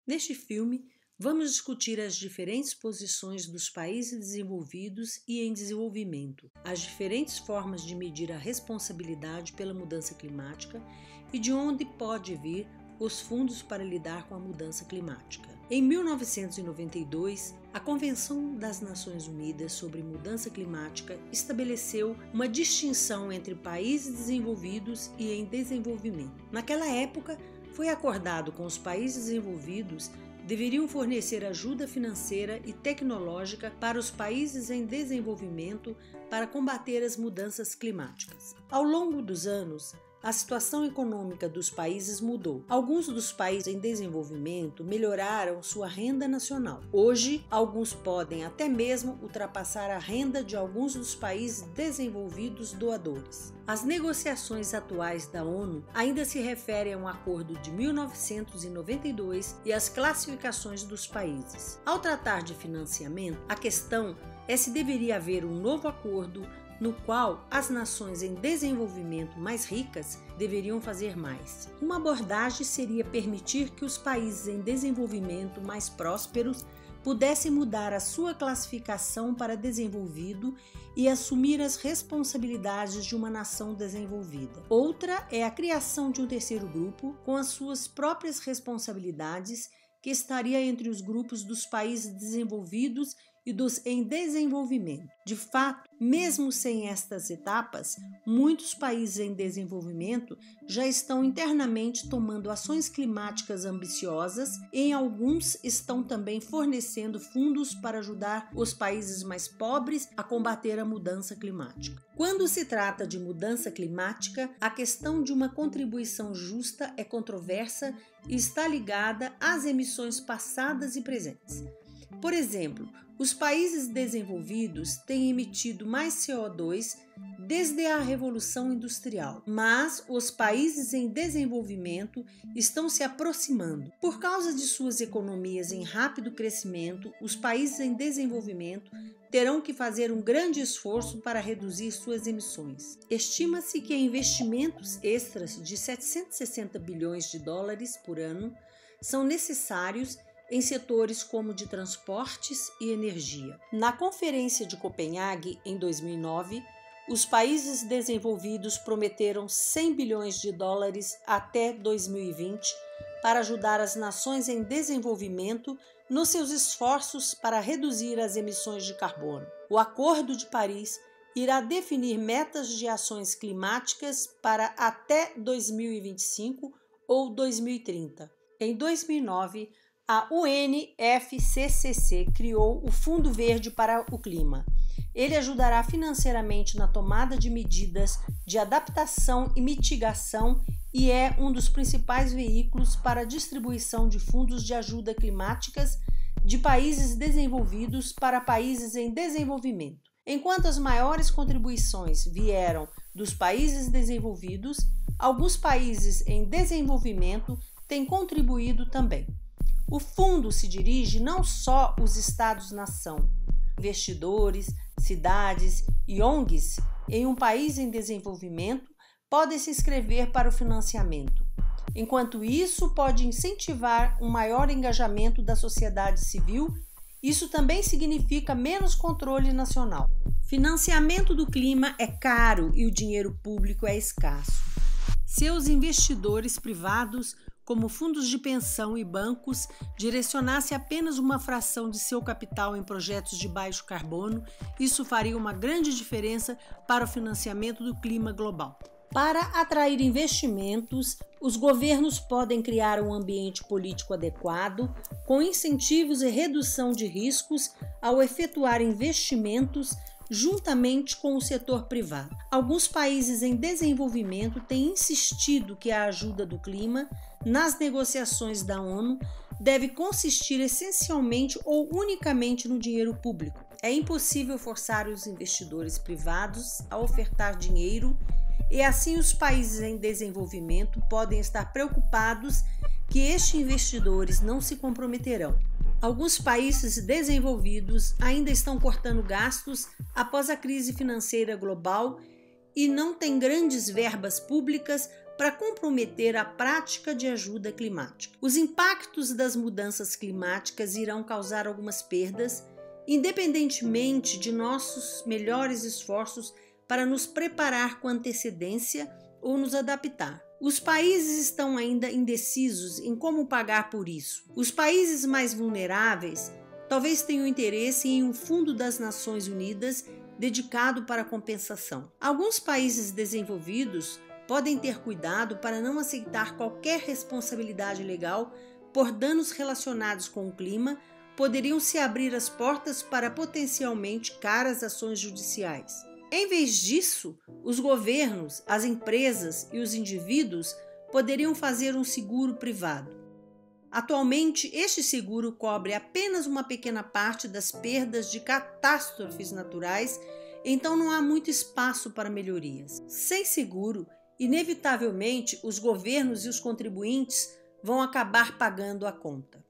Neste filme, vamos discutir as diferentes posições dos países desenvolvidos e em desenvolvimento, as diferentes formas de medir a responsabilidade pela mudança climática e de onde pode vir os fundos para lidar com a mudança climática. Em 1992, a Convenção das Nações Unidas sobre Mudança Climática estabeleceu uma distinção entre países desenvolvidos e em desenvolvimento. Naquela época, foi acordado com os países desenvolvidos deveriam fornecer ajuda financeira e tecnológica para os países em desenvolvimento para combater as mudanças climáticas. Ao longo dos anos, a situação econômica dos países mudou. Alguns dos países em desenvolvimento melhoraram sua renda nacional. Hoje, alguns podem até mesmo ultrapassar a renda de alguns dos países desenvolvidos doadores. As negociações atuais da ONU ainda se referem a um acordo de 1992 e as classificações dos países. Ao tratar de financiamento, a questão é se deveria haver um novo acordo no qual as nações em desenvolvimento mais ricas deveriam fazer mais. Uma abordagem seria permitir que os países em desenvolvimento mais prósperos pudessem mudar a sua classificação para desenvolvido e assumir as responsabilidades de uma nação desenvolvida. Outra é a criação de um terceiro grupo com as suas próprias responsabilidades, que estaria entre os grupos dos países desenvolvidos e dos em desenvolvimento. De fato, mesmo sem estas etapas, muitos países em desenvolvimento já estão internamente tomando ações climáticas ambiciosas e em alguns estão também fornecendo fundos para ajudar os países mais pobres a combater a mudança climática. Quando se trata de mudança climática, a questão de uma contribuição justa é controversa e está ligada às emissões passadas e presentes. Por exemplo, os países desenvolvidos têm emitido mais CO2 desde a Revolução Industrial, mas os países em desenvolvimento estão se aproximando. Por causa de suas economias em rápido crescimento, os países em desenvolvimento terão que fazer um grande esforço para reduzir suas emissões. Estima-se que investimentos extras de 760 bilhões de dólares por ano são necessários em setores como de transportes e energia. Na Conferência de Copenhague, em 2009, os países desenvolvidos prometeram 100 bilhões de dólares até 2020 para ajudar as nações em desenvolvimento nos seus esforços para reduzir as emissões de carbono. O Acordo de Paris irá definir metas de ações climáticas para até 2025 ou 2030. Em 2009, a UNFCCC criou o Fundo Verde para o Clima. Ele ajudará financeiramente na tomada de medidas de adaptação e mitigação e é um dos principais veículos para a distribuição de fundos de ajuda climáticas de países desenvolvidos para países em desenvolvimento. Enquanto as maiores contribuições vieram dos países desenvolvidos, alguns países em desenvolvimento têm contribuído também. O fundo se dirige não só aos Estados-nação, investidores, cidades e ONGs em um país em desenvolvimento podem se inscrever para o financiamento. Enquanto isso pode incentivar um maior engajamento da sociedade civil, isso também significa menos controle nacional. Financiamento do clima é caro e o dinheiro público é escasso. Seus investidores privados, como fundos de pensão e bancos, direcionassem apenas uma fração de seu capital em projetos de baixo carbono, isso faria uma grande diferença para o financiamento do clima global. Para atrair investimentos, os governos podem criar um ambiente político adequado, com incentivos e redução de riscos ao efetuar investimentos juntamente com o setor privado. Alguns países em desenvolvimento têm insistido que a ajuda do clima nas negociações da ONU deve consistir essencialmente ou unicamente no dinheiro público. É impossível forçar os investidores privados a ofertar dinheiro e assim os países em desenvolvimento podem estar preocupados que estes investidores não se comprometerão. Alguns países desenvolvidos ainda estão cortando gastos após a crise financeira global e não têm grandes verbas públicas para comprometer a prática de ajuda climática. Os impactos das mudanças climáticas irão causar algumas perdas, independentemente de nossos melhores esforços para nos preparar com antecedência ou nos adaptar. Os países estão ainda indecisos em como pagar por isso. Os países mais vulneráveis talvez tenham interesse em um fundo das Nações Unidas dedicado para a compensação. Alguns países desenvolvidos podem ter cuidado para não aceitar qualquer responsabilidade legal por danos relacionados com o clima, poderiam se abrir as portas para potencialmente caras ações judiciais. Em vez disso, os governos, as empresas e os indivíduos poderiam fazer um seguro privado. Atualmente, este seguro cobre apenas uma pequena parte das perdas de catástrofes naturais, então não há muito espaço para melhorias. Sem seguro, inevitavelmente, os governos e os contribuintes vão acabar pagando a conta.